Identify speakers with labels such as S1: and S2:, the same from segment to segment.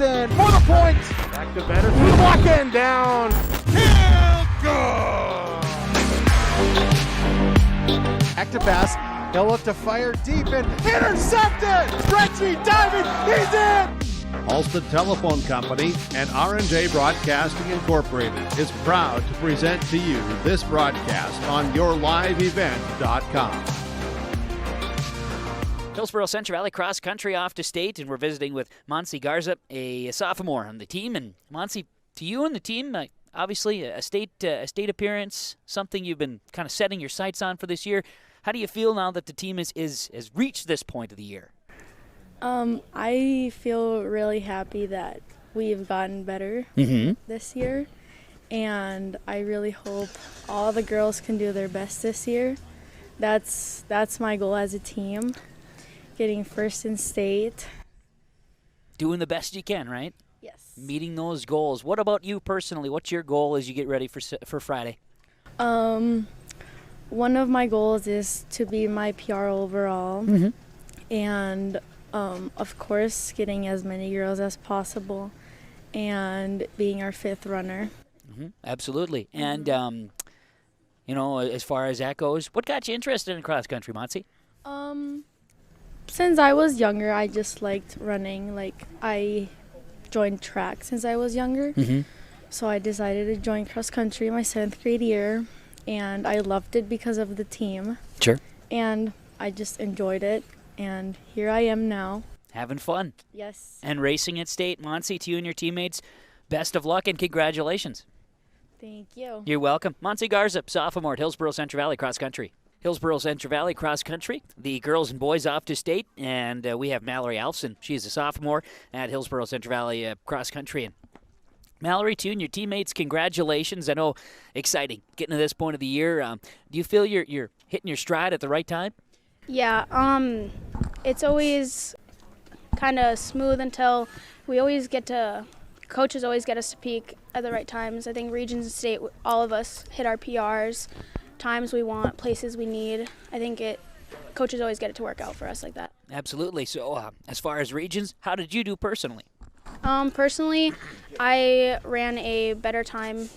S1: Ellingson for the point. Back to better through the block and down. Hill goal. Active pass. He'll look to fire deep and intercepted. Stretchy diving. He's in.
S2: Halston Telephone Company and R&J Broadcasting Incorporated is proud to present to you this broadcast on yourliveevent.com.
S3: Hillsboro-Central Valley cross country off to state, and we're visiting with Monsie Garza, a sophomore on the team. And Monsie, to you and the team, obviously a state appearance, something you've been kind of setting your sights on for this year. How do you feel now that the team has reached this point of the year?
S4: I feel really happy that we've gotten better this year, and I really hope all the girls can do their best this year. That's my goal as a team, getting first in state.
S3: Doing the best you can, right?
S4: Yes.
S3: Meeting those goals. What about you personally? What's your goal as you get ready for Friday?
S4: One of my goals is to be my PR overall, and of course, getting as many girls as possible and being our fifth runner.
S3: Absolutely. And, as far as that goes, what got you interested in cross country, Monsie?
S4: Since I was younger, I just liked running. Like, I joined track since I was younger. So I decided to join cross country my 7th grade year, and I loved it because of the team.
S3: Sure.
S4: And I just enjoyed it. And here I am now.
S3: Having fun.
S4: Yes.
S3: And racing at state. Monsie, to you and your teammates, best of luck and congratulations.
S4: Thank you.
S3: You're welcome. Monsie Garza, sophomore at Hillsboro-Central Valley Cross Country. Hillsboro-Central Valley Cross Country, the girls and boys off to state, and we have Mallory Alfson. She's a sophomore at Hillsboro-Central Valley Cross Country. And Mallory, to you and your teammates, congratulations. I know, exciting, getting to this point of the year. Do you feel you're hitting your stride at the right time?
S5: Yeah, it's always kind of smooth until coaches always get us to peak at the right times. I think regions and state, all of us hit our PRs, times we want, places we need. I think coaches always get it to work out for us like that.
S3: Absolutely. So as far as regions, how did you do personally?
S5: Personally, I ran a better time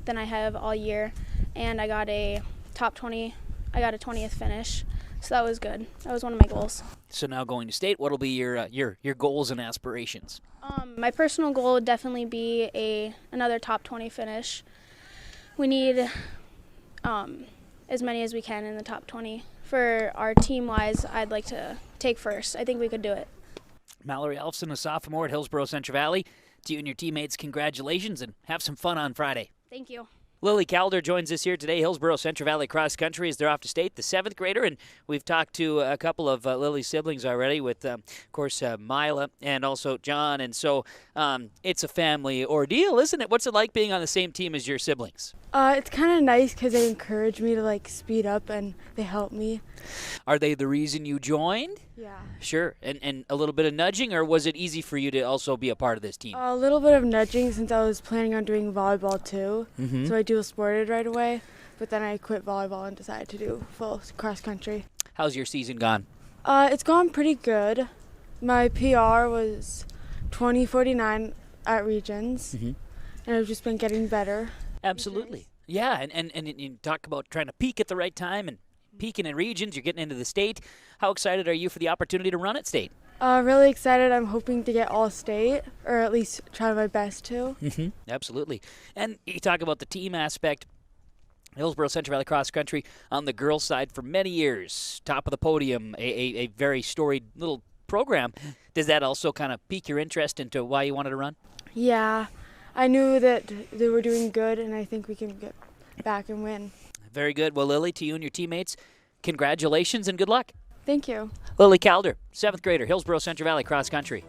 S5: than I have all year, and I got a top 20. I got a 20th finish. So that was good. That was one of my goals. So
S3: now going to state, what will be your goals and aspirations?
S5: My personal goal would definitely be another top 20 finish. We need as many as we can in the top 20. For our team-wise, I'd like to take first. I think we could do it.
S3: Mallory Alfson, a sophomore at Hillsboro-Central Valley. To you and your teammates, congratulations, and have some fun on Friday.
S5: Thank you.
S3: Myla Calder joins us here today, Hillsboro-Central Valley Cross Country, as they're off to state, the 7th grader, and we've talked to a couple of Lily's siblings already with, of course, Myla and also John, and so it's a family ordeal, isn't it? What's it like being on the same team as your siblings?
S4: It's kind of nice because they encourage me to, speed up, and they help me.
S3: Are they the reason you joined?
S4: Yeah.
S3: Sure. And a little bit of nudging, or was it easy for you to also be a part of this team?
S4: A little bit of nudging since I was planning on doing volleyball too. So I dual sported right away, but then I quit volleyball and decided to do full cross country.
S3: How's your season gone?
S4: It's gone pretty good. My PR was 20:49 at regions, and I've just been getting better.
S3: Absolutely. Yeah, and you talk about trying to peak at the right time and peaking in regions. You're getting into the state. How excited are you for the opportunity to run at state?
S4: Really excited. I'm hoping to get all state, or at least try my best to.
S3: Absolutely. And you talk about the team aspect. Hillsboro-Central Valley Cross Country on the girls' side for many years. Top of the podium, a very storied little program. Does that also kind of pique your interest into why you wanted to run?
S4: Yeah. I knew that they were doing good, and I think we can get back and win.
S3: Very good. Well, Lily, to you and your teammates, congratulations and good luck.
S4: Thank you.
S3: Myla Calder, 7th grader, Hillsboro-Central Valley Cross Country.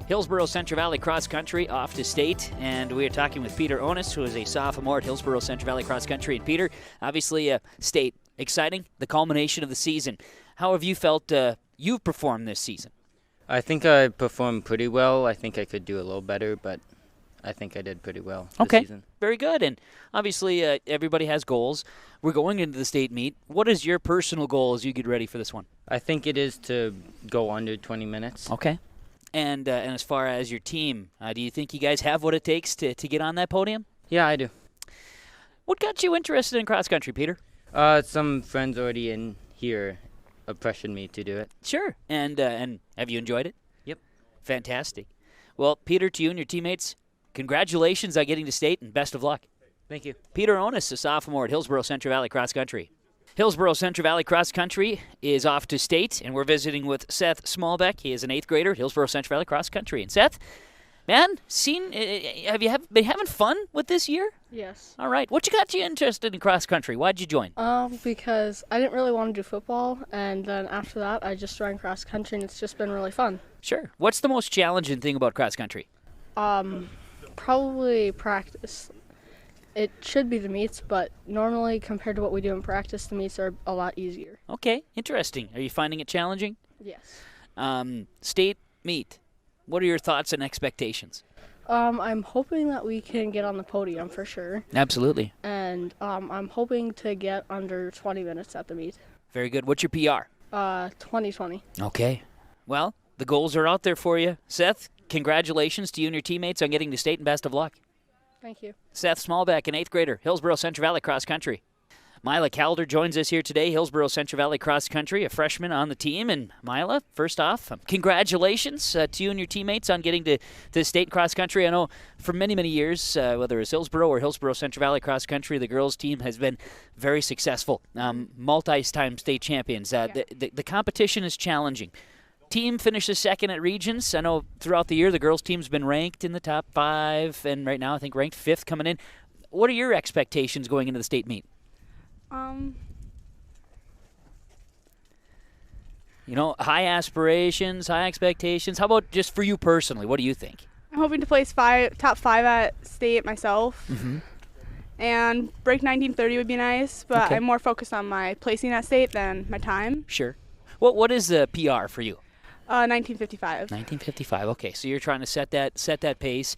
S3: Hillsboro-Central Valley Cross Country off to state, and we are talking with Peter Onis, who is a sophomore at Hillsboro-Central Valley Cross Country. And Peter, obviously state, exciting, the culmination of the season. How have you felt you've performed this season?
S6: I think I performed pretty well. I think I could do a little better, but I think I did pretty well this
S3: Okay,
S6: season.
S3: very good. And obviously, everybody has goals. We're going into the state meet. What is your personal goal as you get ready for this one?
S6: I think it is to go under 20 minutes.
S3: Okay. And as far as your team, do you think you guys have what it takes to get on that podium?
S6: Yeah, I do.
S3: What got you interested in cross country, Peter?
S6: Some friends already in here pressured me to do it.
S3: Sure. And have you enjoyed it?
S6: Yep.
S3: Fantastic. Well, Peter, to you and your teammates, congratulations on getting to state and best of luck.
S6: Thank you.
S3: Peter Onis, a sophomore at Hillsboro-Central Valley Cross Country. Hillsboro-Central Valley Cross Country is off to state, and we're visiting with Seth Smallbeck. He is an 8th grader at Hillsboro-Central Valley Cross Country. And Seth, man, have you been having fun with this year?
S7: Yes.
S3: All right. What got you interested in cross country? Why'd you join?
S7: Because I didn't really want to do football, and then after that, I just joined cross country, and it's just been really fun.
S3: Sure. What's the most challenging thing about cross country?
S7: Probably practice. It should be the meets, but normally compared to what we do in practice, the meets are a lot easier.
S3: Okay, interesting. Are you finding it challenging?
S7: Yes.
S3: State meet. What are your thoughts and expectations?
S7: I'm hoping that we can get on the podium for sure.
S3: Absolutely.
S7: And I'm hoping to get under 20 minutes at the meet.
S3: Very good. What's your PR?
S7: 2020.
S3: Okay. Well, the goals are out there for you. Seth, congratulations to you and your teammates on getting to state and best of luck.
S7: Thank you.
S3: Seth Smallbeck, an 8th grader, Hillsboro-Central Valley Cross Country. Myla Calder joins us here today, Hillsboro-Central Valley Cross Country, a freshman on the team. And Myla, first off, congratulations to you and your teammates on getting to state cross country. I know for many, many years, whether it's Hillsboro or Hillsboro-Central Valley Cross Country, the girls' team has been very successful, multi-time state champions. The competition is challenging. Team finishes second at regions. I know throughout the year the girls' team's been ranked in the top 5, and right now I think ranked 5th coming in. What are your expectations going into the state meet? You know, high aspirations, high expectations. How about just for you personally? What do you think?
S8: I'm hoping to place top 5 at state myself. Mm-hmm. And break 1930 would be nice, but
S3: okay.
S8: I'm more focused on my placing at state than my time.
S3: Sure. What is the PR for you?
S8: 1955.
S3: 1955. Okay, so you're trying to set that pace.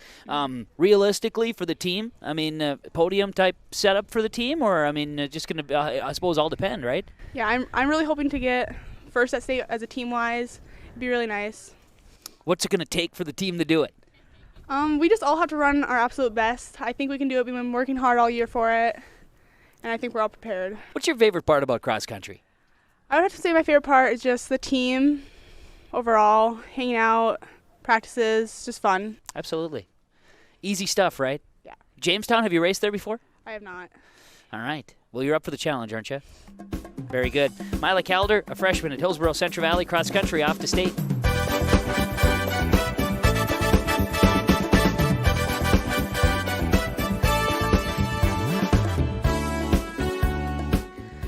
S3: Realistically, for the team, I mean, podium type setup for the team, or I mean, just gonna I suppose all depend, right?
S8: Yeah, I'm really hoping to get first at state as a team wise. It'd be really nice.
S3: What's it gonna take for the team to do it?
S8: We just all have to run our absolute best. I think we can do it. We've been working hard all year for it, and I think we're all prepared.
S3: What's your favorite part about cross country?
S8: I would have to say my favorite part is just the team. Overall, hanging out, practices, just fun.
S3: Absolutely. Easy stuff, right?
S8: Yeah.
S3: Jamestown, have you raced there before?
S8: I have not.
S3: All right. Well, you're up for the challenge, aren't you? Very good. Myla Calder, a freshman at Hillsboro-Central Valley Cross Country, off to state.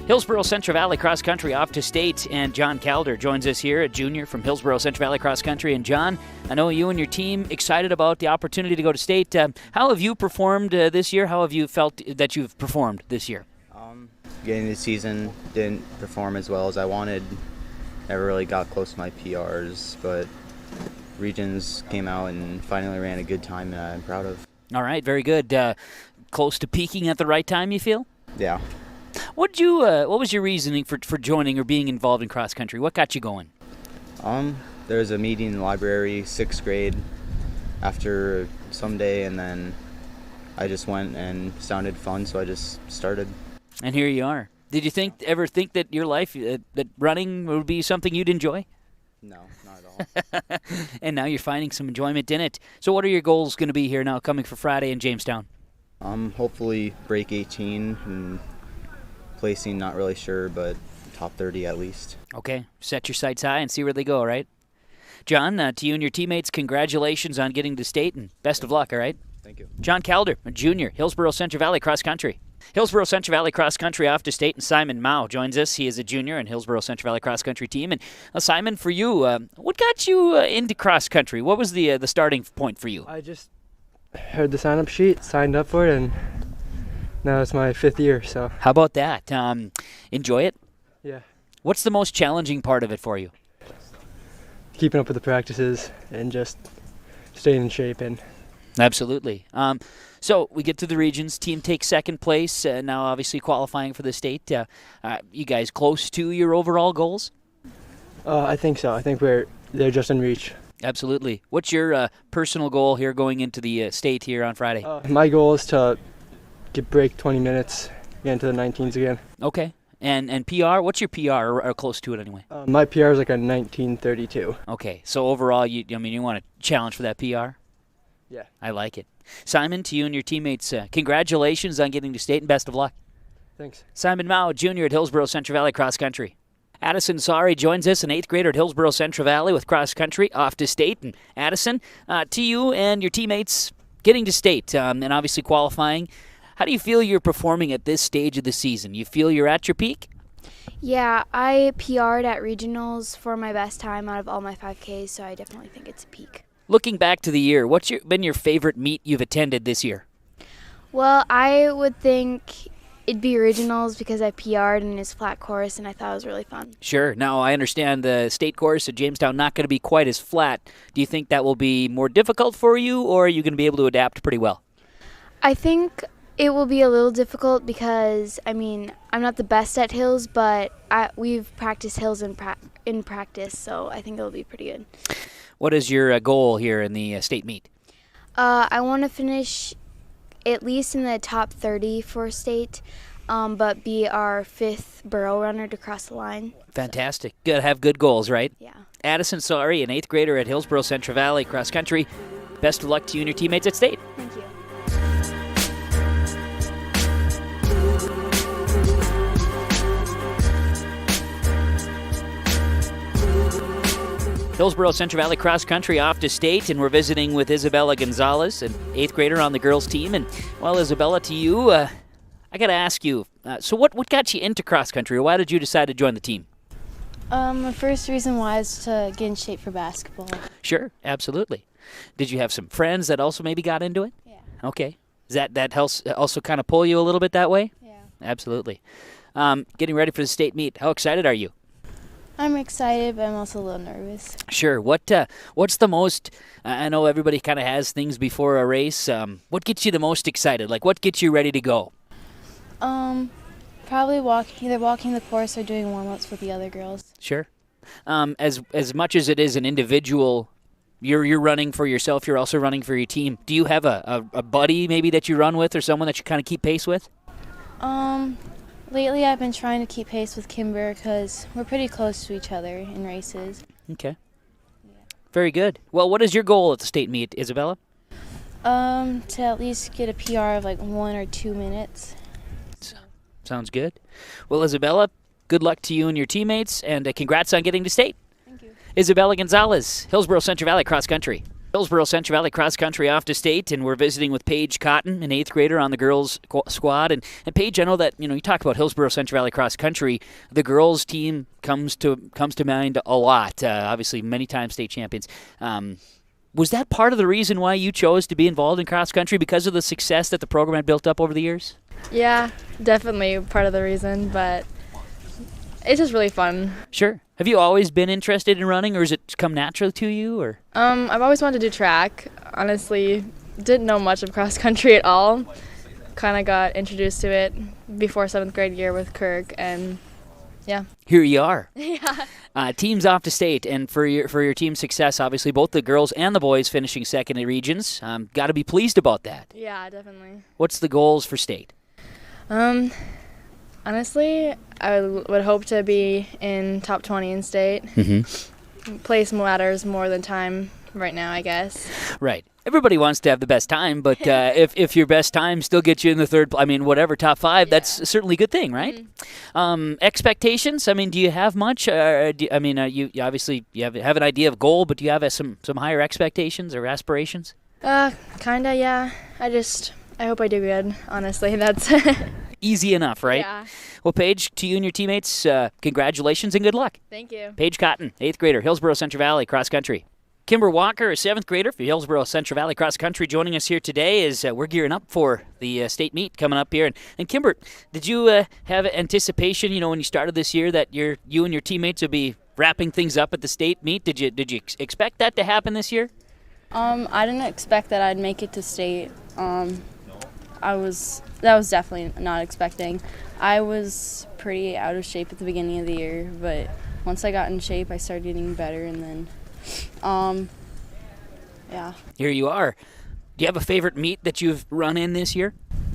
S3: Hillsboro-Central Valley Cross Country off to state, and John Calder joins us here, a junior from Hillsboro-Central Valley Cross Country. And John, I know you and your team excited about the opportunity to go to state. How have you performed this year? How have you felt that you've performed this year?
S9: Getting the season, didn't perform as well as I wanted. Never really got close to my PRs, but regions came out and finally ran a good time that I'm proud of.
S3: All right, very good. Close to peaking at the right time, you feel?
S9: Yeah.
S3: What was your reasoning for joining or being involved in cross country? What got you going?
S9: There was a meeting in the library, 6th grade, after some day, and then I just went and it sounded fun, so I just started.
S3: And here you are. Did you ever think that your life, that running would be something you'd enjoy?
S9: No, not at all.
S3: And now you're finding some enjoyment in it. So what are your goals going to be here now coming for Friday in Jamestown?
S9: Hopefully break 18 and placing, not really sure, but top 30 at least.
S3: Okay, set your sights high and see where they go, right? John, to you and your teammates, congratulations on getting to state and best of luck, all right?
S9: Thank you.
S3: John Calder, a junior, Hillsboro-Central Valley Cross Country. Hillsboro-Central Valley Cross Country off to state, and Simon Mao joins us. He is a junior in Hillsboro-Central Valley Cross Country team. And Simon, for you, what got you into cross country? What was the starting point for you?
S10: I just heard the sign-up sheet, signed up for it, and now it's my 5th year. So
S3: how about that? Enjoy it?
S10: Yeah.
S3: What's the most challenging part of it for you?
S10: Keeping up with the practices and just staying in shape and
S3: Absolutely. So we get to the regions. Team takes second place. Now, obviously, qualifying for the state. You guys close to your overall goals?
S10: I think so. I think they're just in reach.
S3: Absolutely. What's your personal goal here going into the state here on Friday?
S10: My goal is to break 20 minutes, get into the 19s again.
S3: Okay. And PR, what's your PR, or close to it anyway?
S10: My PR is like a 1932.
S3: Okay. So overall, you want to challenge for that PR?
S10: Yeah.
S3: I like it. Simon, to you and your teammates, congratulations on getting to state and best of luck.
S10: Thanks.
S3: Simon Mao, Jr. at Hillsboro-Central Valley Cross Country. Addison Sari joins us, an 8th grader at Hillsboro-Central Valley with cross country off to state. And Addison, to you and your teammates getting to state and obviously qualifying, how do you feel you're performing at this stage of the season? You feel you're at your peak?
S5: Yeah, I PR'd at regionals for my best time out of all my 5Ks, so I definitely think it's a peak.
S3: Looking back to the year, what's been your favorite meet you've attended this year?
S5: Well, I would think it'd be regionals because I PR'd in his flat course, and I thought it was really fun.
S3: Sure. Now, I understand the state course at Jamestown not going to be quite as flat. Do you think that will be more difficult for you, or are you going to be able to adapt pretty well?
S5: I think it will be a little difficult because, I'm not the best at hills, but we've practiced hills in practice, so I think it'll be pretty good.
S3: What is your goal here in the state meet?
S5: I want to finish at least in the top 30 for state, but be our 5th borough runner to cross the line.
S3: Fantastic. Good. Have good goals, right?
S5: Yeah.
S3: Addison Sari, an 8th grader at Hillsboro-Central Valley Cross Country. Best of luck to you and your teammates at state.
S5: Thank you.
S3: Hillsboro-Central Valley Cross Country off to state, and we're visiting with Isabella Gonzalez, an 8th grader on the girls' team. And, well, Isabella, to you, I got to ask you, so what got you into cross country, or why did you decide to join the team?
S11: My first reason was to get in shape for basketball.
S3: Sure, absolutely. Did you have some friends that also maybe got into it?
S11: Yeah.
S3: Okay. Does that helps also kind of pull you a little bit that way?
S11: Yeah.
S3: Absolutely. Getting ready for the state meet. How excited are you?
S11: I'm excited, but I'm also a little nervous.
S3: Sure. What's the most? I know everybody kind of has things before a race. What gets you the most excited? Like, what gets you ready to go?
S11: Probably either walking the course or doing warm-ups with the other girls.
S3: Sure. As much as it is an individual, you're running for yourself. You're also running for your team. Do you have a buddy maybe that you run with, or someone that you kind of keep pace with?
S11: Lately I've been trying to keep pace with Kimber because we're pretty close to each other in races.
S3: Okay. Very good. Well, what is your goal at the state meet, Isabella?
S11: To at least get a PR of like 1 or 2 minutes.
S3: Sounds good. Well, Isabella, good luck to you and your teammates, and congrats on getting to state.
S11: Thank you.
S3: Isabella Gonzalez, Hillsboro-Central Valley Cross Country. Hillsboro-Central Valley Cross Country off to state, and we're visiting with Paige Cotton, an 8th grader on the girls' squad. And Paige, I know that you talk about Hillsboro-Central Valley Cross Country. The girls' team comes to mind a lot. Obviously, many times state champions. Was that part of the reason why you chose to be involved in cross country, because of the success that the program had built up over the years?
S7: Yeah, definitely part of the reason, but it's just really fun.
S3: Sure. Have you always been interested in running, or has it come naturally to you? Or
S7: I've always wanted to do track. Honestly, didn't know much of cross country at all. Kind of got introduced to it before 7th grade year with Kirk, and yeah.
S3: Here you are.
S7: Yeah.
S3: Teams off to state, and for your team's success, obviously both the girls and the boys finishing second in regions. Got to be pleased about that.
S7: Yeah, definitely.
S3: What's the goals for state?
S7: Honestly, I would hope to be in top 20 in state.
S3: Mm-hmm.
S7: Place matters more than time right now, I guess.
S3: Right. Everybody wants to have the best time, but if your best time still gets you in the third, whatever, top 5, that's certainly a good thing, right? Mm-hmm. Expectations? Do you have much? You obviously you have an idea of goal, but do you have some higher expectations or aspirations?
S7: Kinda, yeah. I hope I do good, honestly. That's
S3: easy enough, right?
S7: Yeah.
S3: Well, Paige, to you and your teammates, congratulations and good luck.
S7: Thank you.
S3: Paige Cotton, 8th grader, Hillsboro-Central Valley Cross Country. Kimber Walker, a 7th grader for Hillsboro-Central Valley Cross Country, joining us here today as we're gearing up for the state meet coming up here. And Kimber, did you have anticipation, when you started this year, that you and your teammates would be wrapping things up at the state meet? Did you expect that to happen this year?
S7: I didn't expect that I'd make it to state. That was definitely not expecting. I was pretty out of shape at the beginning of the year, but once I got in shape, I started getting better, and then, yeah.
S3: Here you are. Do you have a favorite meet that you've run in this year?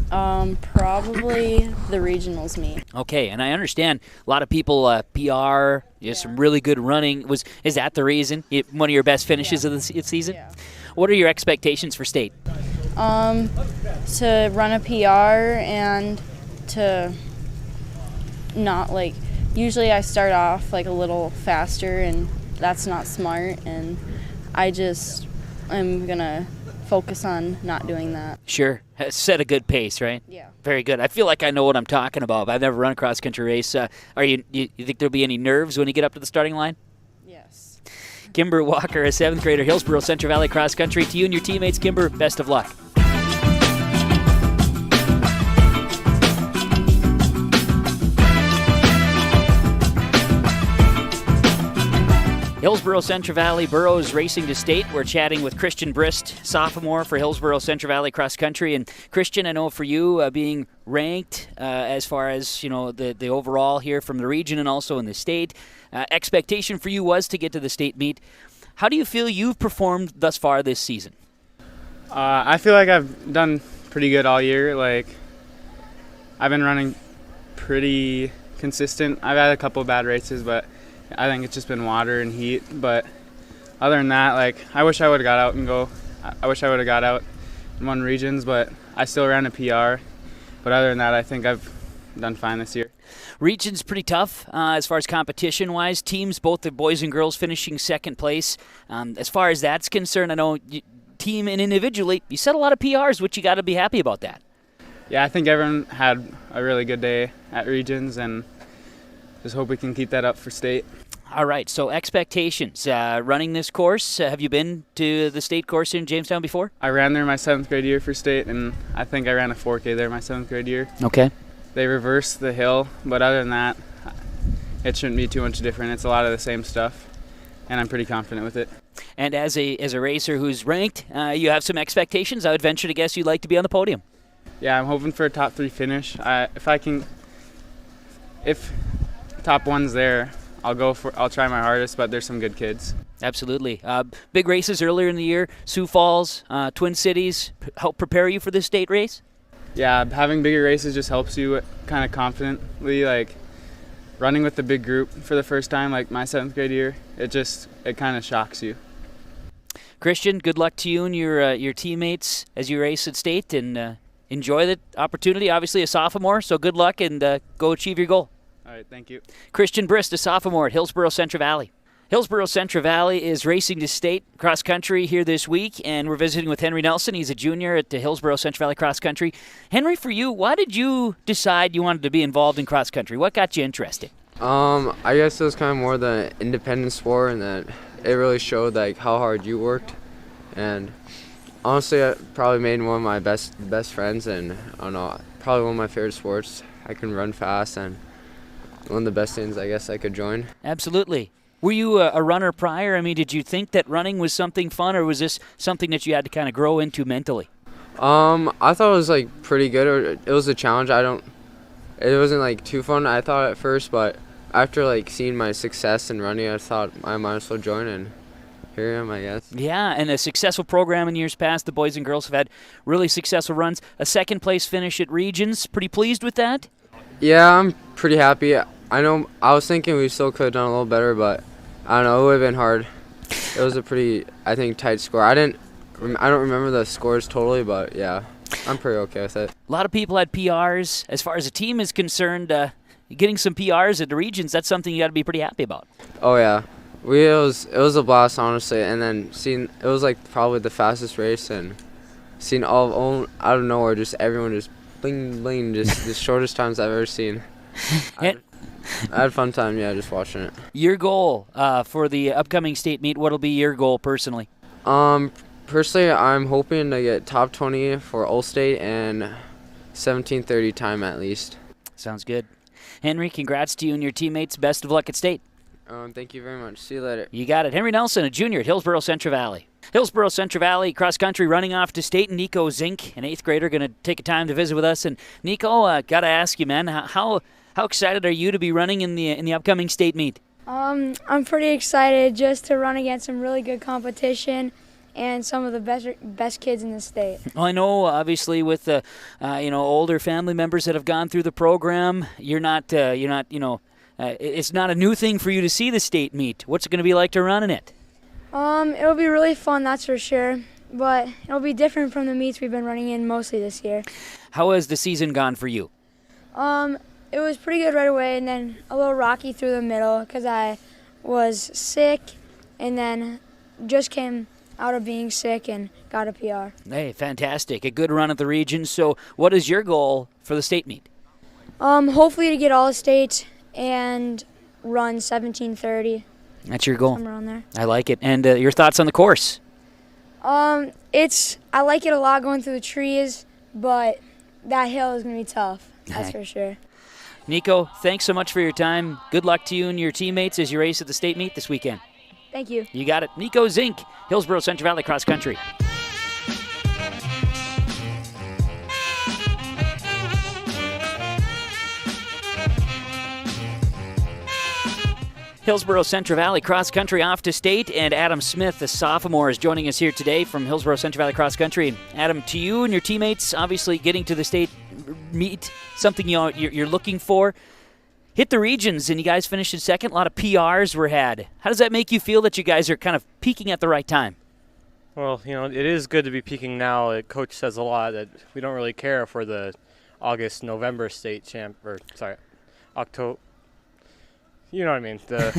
S7: Probably the regionals meet.
S3: Okay, and I understand a lot of people PR, some really good running. Is that the reason? One of your best finishes of the season?
S7: Yeah.
S3: What are your expectations for state?
S7: To run a PR and to not usually I start off a little faster, and that's not smart, and I just am gonna focus on not doing that.
S3: Sure. Set a good pace, right?
S7: Yeah.
S3: Very good. I feel like I know what I'm talking about, but I've never run a cross-country race. You think there'll be any nerves when you get up to the starting line?
S7: Yes.
S3: Kimber Walker, a 7th grader, Hillsboro-Central Valley Cross Country. To you and your teammates, Kimber, best of luck. Hillsboro-Central Valley Burros racing to state. We're chatting with Christian Brist, sophomore for Hillsboro-Central Valley Cross Country. And Christian, I know for you, being ranked as far as the overall here from the region and also in the state, expectation for you was to get to the state meet. How do you feel you've performed thus far this season?
S12: I feel like I've done pretty good all year. I've been running pretty consistent. I've had a couple of bad races, but I think it's just been water and heat. But other than that, I wish I would have got out and won regions, but I still ran a PR. But other than that, I think I've done fine this year.
S3: Region's pretty tough as far as competition-wise. Teams, both the boys and girls, finishing second place. As far as that's concerned, I know team and individually, you set a lot of PRs, which you got to be happy about that.
S12: Yeah, I think everyone had a really good day at regions, and just hope we can keep that up for state.
S3: All right, so expectations. Running this course, have you been to the state course in Jamestown before?
S12: I ran there my 7th grade year for state, and I think I ran a 4K there my 7th grade year.
S3: Okay.
S12: They reversed the hill, but other than that, it shouldn't be too much different. It's a lot of the same stuff, and I'm pretty confident with it.
S3: And as a racer who's ranked, you have some expectations. I would venture to guess you'd like to be on the podium.
S12: Yeah, I'm hoping for a top 3 finish. If top 1's there, I'll try my hardest, but there's some good kids.
S3: Absolutely. Big races earlier in the year, Sioux Falls, Twin Cities, help prepare you for this state race?
S12: Yeah, having bigger races just helps you kind of confidently, running with the big group for the first time, my 7th grade year, it kind of shocks you.
S3: Christian, good luck to you and your teammates as you race at state, and enjoy the opportunity. Obviously a sophomore, so good luck, and go achieve your goal.
S12: All right, thank you.
S3: Christian Brist, a sophomore at Hillsboro-Central Valley. Hillsboro-Central Valley is racing to state cross country here this week, and we're visiting with Henry Nelson. He's a junior at the Hillsboro-Central Valley Cross Country. Henry, for you, why did you decide you wanted to be involved in cross country? What got you interested?
S13: I guess it was kind of more the independent sport, and that it really showed how hard you worked. And honestly, I probably made one of my best friends, and I don't know, probably one of my favorite sports. I can run fast, and one of the best things I guess I could join.
S3: Absolutely. Were you a runner prior? I mean, did you think that running was something fun, or was this something that you had to kind of grow into mentally?
S13: I thought it was pretty good. It was a challenge. It wasn't too fun, I thought at first, but after seeing my success in running, I thought I might as well join, and here I am, I guess.
S3: Yeah, and a successful program in years past. The boys and girls have had really successful runs. A second place finish at regions. Pretty pleased with that?
S13: Yeah, I'm pretty happy. I know I was thinking we still could have done a little better, but I don't know, it would have been hard. It was a pretty, I think, tight score. I don't remember the scores totally, but yeah, I'm pretty okay with it.
S3: A lot of people had PRs. As far as the team is concerned, getting some PRs at the regions, that's something you got to be pretty happy about.
S13: Oh yeah, it was a blast, honestly, and then it was probably the fastest race, and seeing all out of nowhere, just everyone just bling bling, just the shortest times I've ever seen. I had a fun time, just watching it.
S3: Your goal for the upcoming state meet, what'll be your goal personally?
S13: Personally, I'm hoping to get top 20 for All-State and 17:30 time at least.
S3: Sounds good. Henry, congrats to you and your teammates. Best of luck at state.
S13: Thank you very much. See you later.
S3: You got it. Henry Nelson, a junior at Hillsboro-Central Valley. Hillsboro-Central Valley cross country running off to state. Nico Zinke, an 8th grader, going to take a time to visit with us. And Nico, got to ask you, man, how excited are you to be running in the upcoming state meet?
S14: I'm pretty excited just to run against some really good competition and some of the best kids in the state.
S3: Well, I know, obviously, with older family members that have gone through the program, it's not a new thing for you to see the state meet. What's it going to be like to run in it?
S14: It'll be really fun, that's for sure, but it'll be different from the meets we've been running in mostly this year.
S3: How has the season gone for you?
S14: It was pretty good right away, and then a little rocky through the middle because I was sick, and then just came out of being sick and got a PR.
S3: Hey, fantastic. A good run at the region. So what is your goal for the state meet?
S14: Hopefully to get all state and run 17:30.
S3: That's your goal.
S14: Somewhere around there.
S3: I like it. And your thoughts on the course?
S14: I like it a lot going through the trees, but that hill is going to be tough. That's for sure.
S3: Nico, thanks so much for your time. Good luck to you and your teammates as you race at the state meet this weekend.
S14: Thank you.
S3: You got it. Nico Zinke, Hillsboro-Central Valley Cross Country. Hillsboro-Central Valley Cross Country off to state, and Adam Smith, the sophomore, is joining us here today from Hillsboro-Central Valley Cross Country. Adam, to you and your teammates, obviously getting to the state meet, something you're looking for. Hit the regions, and you guys finished in second. A lot of PRs were had. How does that make you feel that you guys are kind of peaking at the right time?
S15: Well, it is good to be peaking now. Coach says a lot that we don't really care for the November state October. You know what I mean. The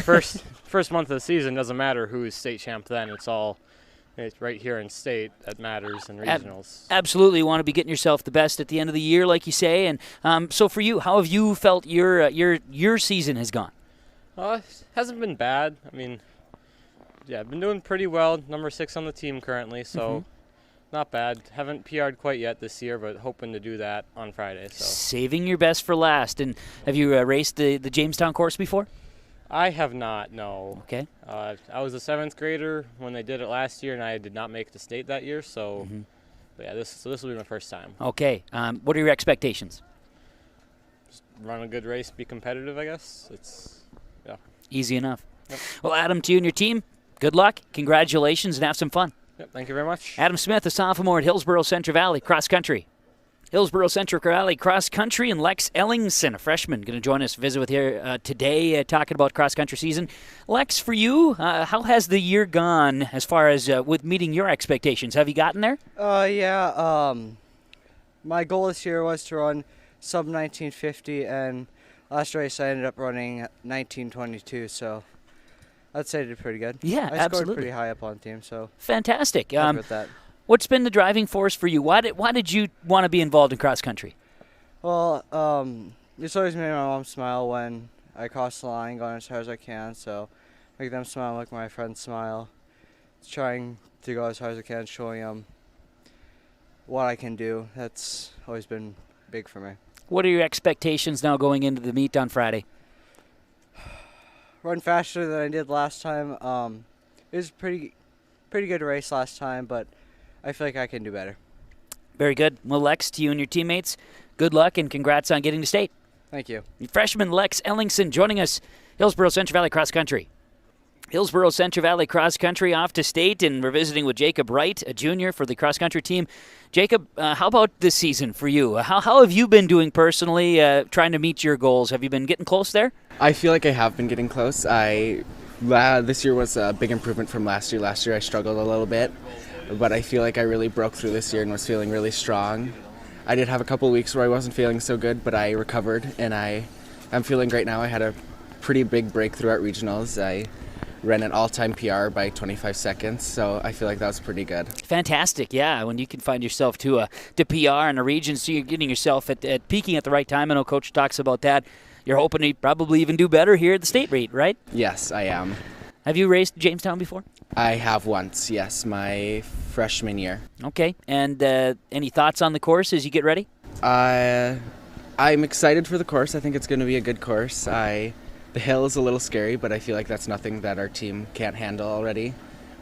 S15: first month of the season doesn't matter who is state champ then. It's right here in state that matters in regionals.
S3: Absolutely. You want to be getting yourself the best at the end of the year, like you say. And so for you, how have you felt your season has gone?
S15: It hasn't been bad. I mean, I've been doing pretty well. Number 6 on the team currently, so not bad. Haven't PR'd quite yet this year, but hoping to do that on Friday. So
S3: saving your best for last. And have you raced the Jamestown course before?
S15: I have not, no.
S3: Okay.
S15: I was a 7th grader when they did it last year, and I did not make the state that year. So, this will be my first time.
S3: Okay. What are your expectations?
S15: Just run a good race, be competitive, I guess.
S3: Easy enough.
S15: Yep.
S3: Well, Adam, to you and your team, good luck, congratulations, and have some fun.
S15: Yep, thank you very much.
S3: Adam Smith, a sophomore at Hillsboro-Central Valley Cross Country. Hillsboro-Central Valley Cross Country, and Lex Ellingson, a freshman, going to join us, visit with here today, talking about cross country season. Lex, for you, how has the year gone as far as with meeting your expectations? Have you gotten there?
S16: My goal this year was to run sub 1950, and last race I ended up running 1922, so I'd say I did pretty good.
S3: Yeah,
S16: I
S3: absolutely.
S16: scored pretty high up on the team, so
S3: fantastic.
S16: happy with that.
S3: What's been the driving force for you? Why did you want to be involved in cross country?
S16: Well, it's always made my mom smile when I cross the line, going as hard as I can, so make them smile, make my friends smile. It's trying to go as hard as I can, showing them what I can do. That's always been big for me.
S3: What are your expectations now going into the meet on Friday?
S16: Run faster than I did last time. It was a pretty good race last time, but I feel like I can do better.
S3: Very good. Well, Lex, to you and your teammates, good luck and congrats on getting to state.
S16: Thank you.
S3: Freshman Lex Ellingson joining us, Hillsboro-Central Valley Cross Country. Hillsboro-Central Valley Cross Country off to state, and we're visiting with Jacob Wright, a junior for the cross country team. Jacob, how about this season for you? How have you been doing personally, trying to meet your goals? Have you been getting close there?
S17: I feel like I have been getting close. This year was a big improvement from last year. Last year I struggled a little bit, but I feel like I really broke through this year and was feeling really strong. I did have a couple weeks where I wasn't feeling so good, but I recovered, and I'm feeling great now. I had a pretty big breakthrough at regionals. I ran an all-time PR by 25 seconds, so I feel like that was pretty good.
S3: Fantastic, yeah. When you can find yourself to PR in a region, so you're getting yourself at peaking at the right time. I know Coach talks about that. You're hoping to probably even do better here at the state rate, right?
S17: Yes, I am.
S3: Have you raced Jamestown before?
S17: I have once, yes, my freshman year.
S3: Okay, and any thoughts on the course as you get ready?
S17: I'm excited for the course. I think it's going to be a good course. The hill is a little scary, but I feel like that's nothing that our team can't handle already.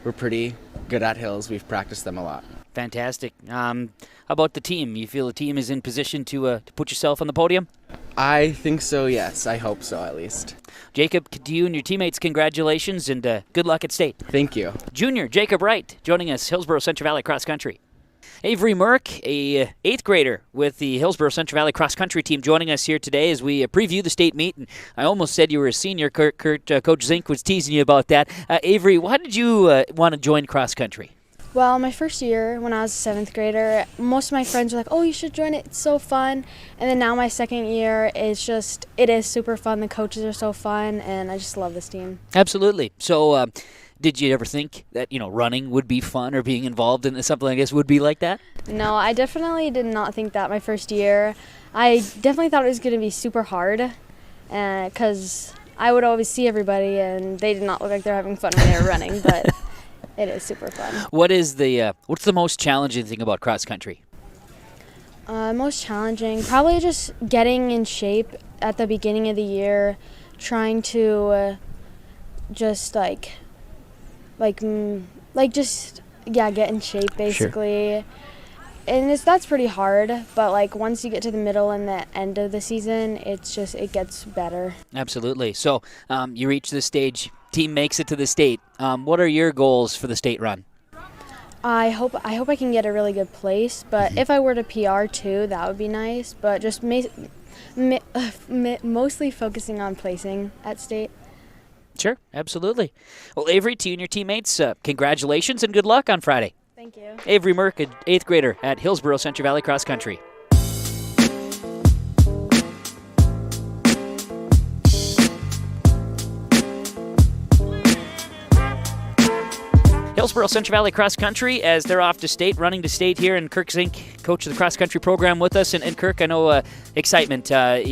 S17: we're pretty good at hills. We've practiced them a lot.
S3: Fantastic. How about the team? You feel the team is in position to put yourself on the podium?
S17: I think so, yes. I hope so, at least.
S3: Jacob, to you and your teammates, congratulations and good luck at state.
S17: Thank you.
S3: Junior Jacob Wright joining us, Hillsboro-Central Valley Cross Country. Avery Murk, a 8th grader with the Hillsboro-Central Valley Cross Country team, joining us here today as we preview the state meet. And I almost said you were a senior. Coach Zinke was teasing you about that. Avery, why did you want to join cross country?
S7: Well, my first year when I was a 7th grader, most of my friends were like, oh, you should join it, it's so fun. And then now my second year, it is super fun. The coaches are so fun, and I just love this team.
S3: Absolutely. So did you ever think that, running would be fun or being involved in something like this would be like that?
S7: No, I definitely did not think that my first year. I definitely thought it was going to be super hard because I would always see everybody, and they did not look like they were having fun when they were running, but it is super fun.
S3: What's the most challenging thing about cross country?
S7: Most challenging, probably just getting in shape at the beginning of the year, trying to get in shape basically. Sure. And that's pretty hard, but once you get to the middle and the end of the season, it gets better.
S3: Absolutely. So you reach this stage, team makes it to the state. What are your goals for the state run?
S7: I hope I can get a really good place, but if I were to PR too, that would be nice. But just mostly focusing on placing at state.
S3: Sure, absolutely. Well, Avery, to you and your teammates, congratulations and good luck on Friday.
S7: Thank you.
S3: Avery Murk, an 8th grader at Hillsboro-Central Valley Cross Country. Hillsboro-Central Valley Cross Country, as they're off to state, running to state here, and Kirk Zinke, coach of the cross country program, with us. And Kirk, I know excitement. I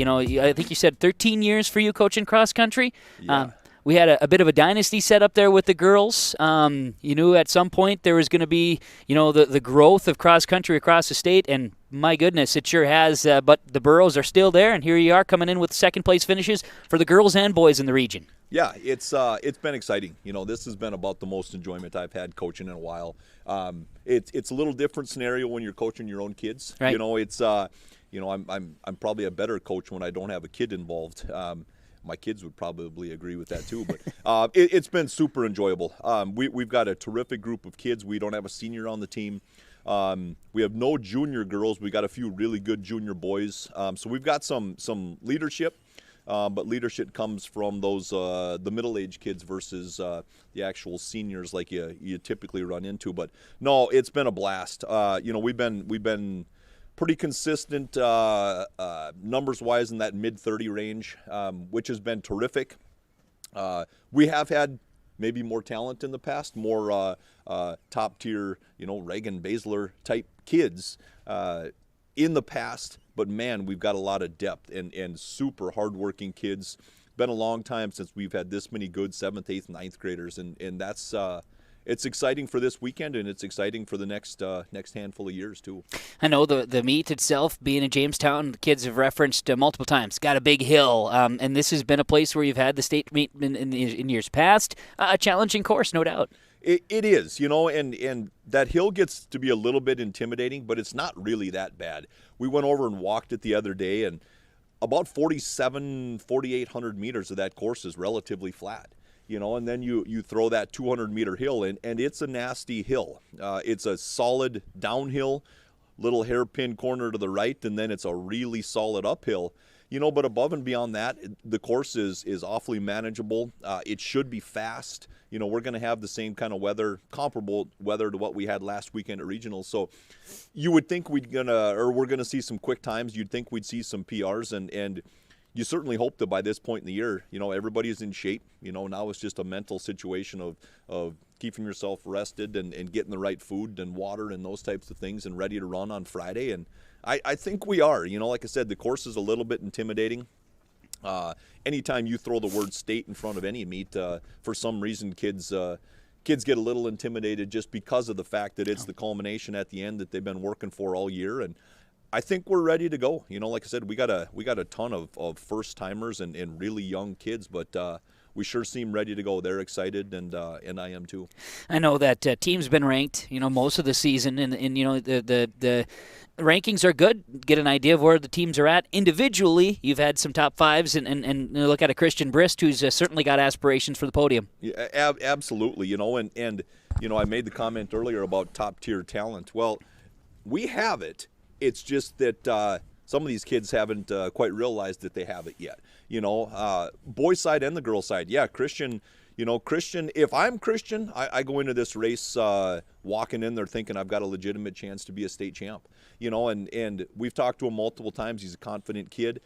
S3: think you said 13 years for you coaching cross country.
S18: Yeah.
S3: We had a bit of a dynasty set up there with the girls. You knew at some point there was going to be, the growth of cross country across the state, and my goodness, it sure has. But the Burros are still there, and here you are coming in with second place finishes for the girls and boys in the region.
S18: Yeah, it's been exciting. This has been about the most enjoyment I've had coaching in a while. It's a little different scenario when you're coaching your own kids.
S3: Right.
S18: I'm probably a better coach when I don't have a kid involved. My kids would probably agree with that too, but it's been super enjoyable. We've got a terrific group of kids. We don't have a senior on the team. We have no junior girls. We got a few really good junior boys. So we've got some leadership, but leadership comes from those the middle-aged kids versus the actual seniors like you typically run into. But no, it's been a blast. We've been pretty consistent numbers-wise in that mid-30 range, which has been terrific. We have had maybe more talent in the past, more top-tier, Reagan Baszler type kids in the past. But, man, we've got a lot of depth and super hardworking kids. Been a long time since we've had this many good 7th, 8th, 9th graders, and that's it's exciting for this weekend, and it's exciting for the next handful of years, too.
S3: I know the meet itself, being in Jamestown, the kids have referenced multiple times, got a big hill, and this has been a place where you've had the state meet in years past. A challenging course, no doubt.
S18: It is, and that hill gets to be a little bit intimidating, but it's not really that bad. We went over and walked it the other day, and about 4,800 meters of that course is relatively flat. And then you throw that 200-meter hill in, and it's a nasty hill. It's a solid downhill, little hairpin corner to the right, and then it's a really solid uphill. But above and beyond that, the course is awfully manageable. It should be fast. We're going to have the same kind of weather, comparable weather to what we had last weekend at regionals. So you would think we're going to see some quick times. You'd think we'd see some PRs, and you certainly hope that by this point in the year, everybody is in shape. Now it's just a mental situation of keeping yourself rested and getting the right food and water and those types of things and ready to run on Friday. And I think we are. Like I said, the course is a little bit intimidating. Anytime you throw the word state in front of any meet, for some reason kids get a little intimidated just because of the fact that it's the culmination at the end that they've been working for all year. And I think we're ready to go. Like I said, we got a ton of first timers and really young kids, but we sure seem ready to go. They're excited, and I am too.
S3: I know that team's been ranked, most of the season, and the rankings are good. Get an idea of where the teams are at. Individually, you've had some top fives, and look at a Christian Brist who's certainly got aspirations for the podium.
S18: Yeah, absolutely, and I made the comment earlier about top-tier talent. Well, we have it. It's just that some of these kids haven't quite realized that they have it yet. Boys side and the girls side. Yeah, Christian, Christian, if I'm Christian, I go into this race walking in there thinking I've got a legitimate chance to be a state champ. And we've talked to him multiple times. He's a confident kid.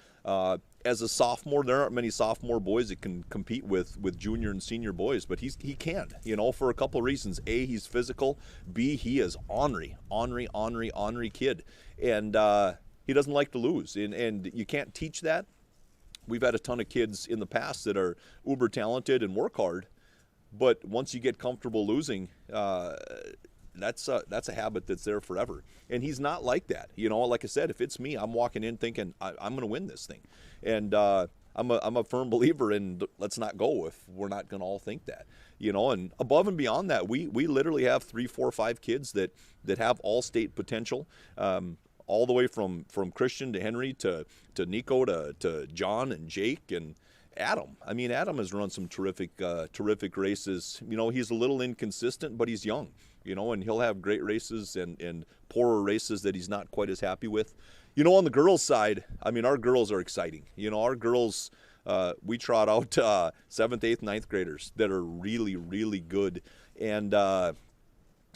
S18: As a sophomore, there aren't many sophomore boys that can compete with junior and senior boys, but he can, for a couple of reasons. A, he's physical. B, he is ornery kid. And he doesn't like to lose. And you can't teach that. We've had a ton of kids in the past that are uber talented and work hard, but once you get comfortable losing, that's a habit that's there forever. And he's not like that. Like I said, if it's me, I'm walking in thinking I'm going to win this thing. And I'm a firm believer in let's not go if we're not going to all think that. And above and beyond that, we literally have 3, 4, 5 kids that have all state potential. All the way from Christian to Henry to Nico to John and Jake and Adam. I mean, Adam has run some terrific races. He's a little inconsistent, but he's young, and he'll have great races and poorer races that he's not quite as happy with. On the girls' side, I mean, our girls are exciting. Our girls, we trot out 7th, 8th, 9th graders that are really, really good. And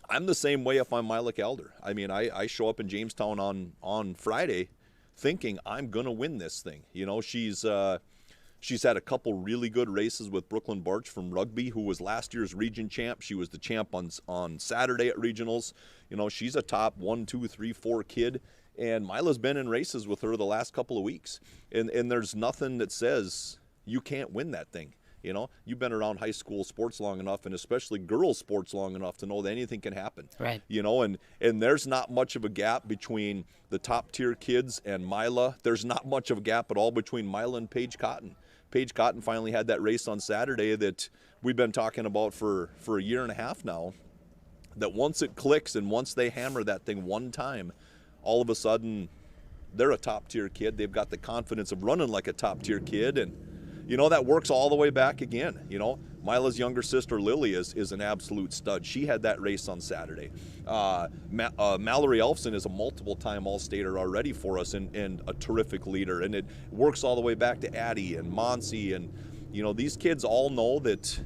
S18: I'm the same way if I'm Myla Calder. I mean, I show up in Jamestown on Friday thinking I'm going to win this thing. She's had a couple really good races with Brooklyn Barch from rugby, who was last year's region champ. She was the champ on Saturday at regionals. She's a top 1, 2, 3, 4 kid. And Myla's been in races with her the last couple of weeks. And there's nothing that says you can't win that thing. You've been around high school sports long enough, and especially girls sports long enough to know that anything can happen.
S3: Right.
S18: And there's not much of a gap between the top tier kids and Myla. There's not much of a gap at all between Myla and Paige Cotton. Paige Cotton finally had that race on Saturday that we've been talking about for a year and a half now, that once it clicks and once they hammer that thing one time, all of a sudden they're a top tier kid. They've got the confidence of running like a top tier kid, and that works all the way back again. Myla's younger sister, Lily, is an absolute stud. She had that race on Saturday. Mallory Alfson is a multiple-time All-Stater already for us and a terrific leader. And it works all the way back to Addie and Monsie. And, these kids all know that,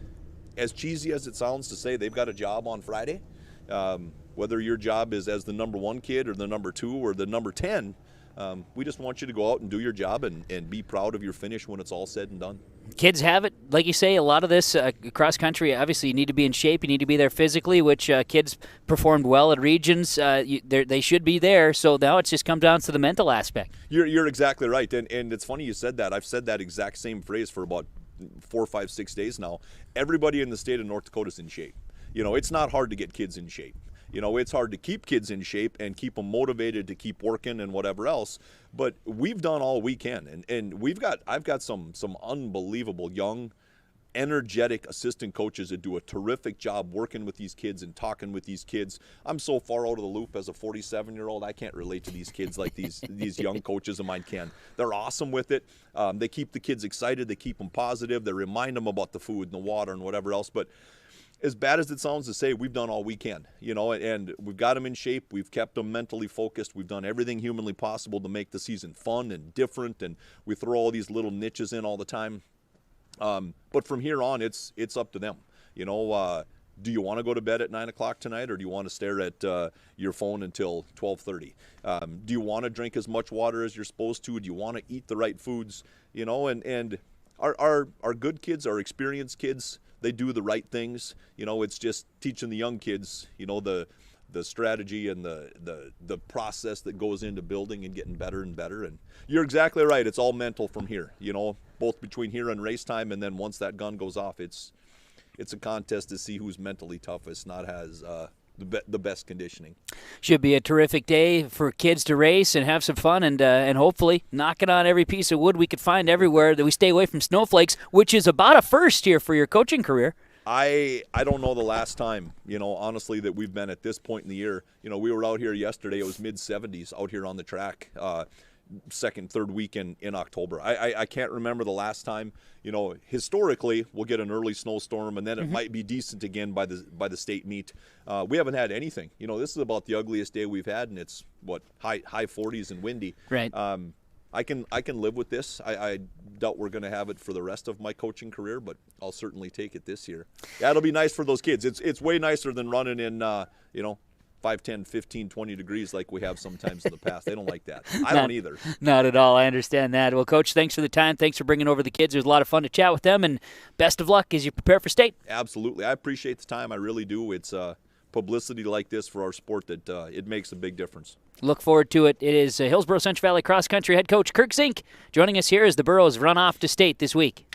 S18: as cheesy as it sounds to say, they've got a job on Friday. Whether your job is as the number 1 kid or the number 2 or the number 10, we just want you to go out and do your job and be proud of your finish when it's all said and done.
S3: Kids have it. Like you say, a lot of this cross-country, obviously you need to be in shape. You need to be there physically, which kids performed well at regions. They should be there. So now it's just come down to the mental aspect.
S18: You're exactly right. And it's funny you said that. I've said that exact same phrase for about 4, 5, 6 days now. Everybody in the state of North Dakota is in shape. It's not hard to get kids in shape. It's hard to keep kids in shape and keep them motivated to keep working and whatever else. But we've done all we can, and I've got some unbelievable young, energetic assistant coaches that do a terrific job working with these kids and talking with these kids. I'm so far out of the loop as a 47-year-old, I can't relate to these kids like these young coaches of mine can. They're awesome with it. They keep the kids excited. They keep them positive. They remind them about the food and the water and whatever else. But as bad as it sounds to say, we've done all we can, and we've got them in shape. We've kept them mentally focused. We've done everything humanly possible to make the season fun and different, and we throw all these little niches in all the time. But from here on, it's up to them. Do you want to go to bed at 9 o'clock tonight, or do you want to stare at your phone until 12:30? Do you want to drink as much water as you're supposed to? Do you want to eat the right foods? And our good kids, our experienced kids, they do the right things. It's just teaching the young kids, the strategy and the process that goes into building and getting better and better. And you're exactly right. It's all mental from here, both between here and race time. And then once that gun goes off, it's a contest to see who's mentally toughest, not as the best conditioning.
S3: Should be a terrific day for kids to race and have some fun, and hopefully knocking on every piece of wood we could find everywhere that we stay away from snowflakes, which is about a first here for your coaching career.
S18: I don't know the last time, honestly, that we've been at this point in the year. We were out here yesterday. It was mid-70s out here on the track, second, third week in October. I can't remember the last time. Historically, we'll get an early snowstorm, and then it might be decent again by the state meet. We haven't had anything. This is about the ugliest day we've had, and it's, high 40s and windy.
S3: Right.
S18: I can live with this. I doubt we're going to have it for the rest of my coaching career, but I'll certainly take it this year. Yeah, it'll be nice for those kids. It's way nicer than running in 5, 10, 15, 20 degrees like we have sometimes in the past. They don't like that. I don't either.
S3: Not at all. I understand that. Well, Coach, thanks for the time. Thanks for bringing over the kids. It was a lot of fun to chat with them, and best of luck as you prepare for state.
S18: Absolutely. I appreciate the time. I really do. It's publicity like this for our sport that it makes a big difference.
S3: Look forward to it. It is Hillsboro-Central Valley Cross Country head coach Kirk Zinke joining us here as the Burros run off to state this week.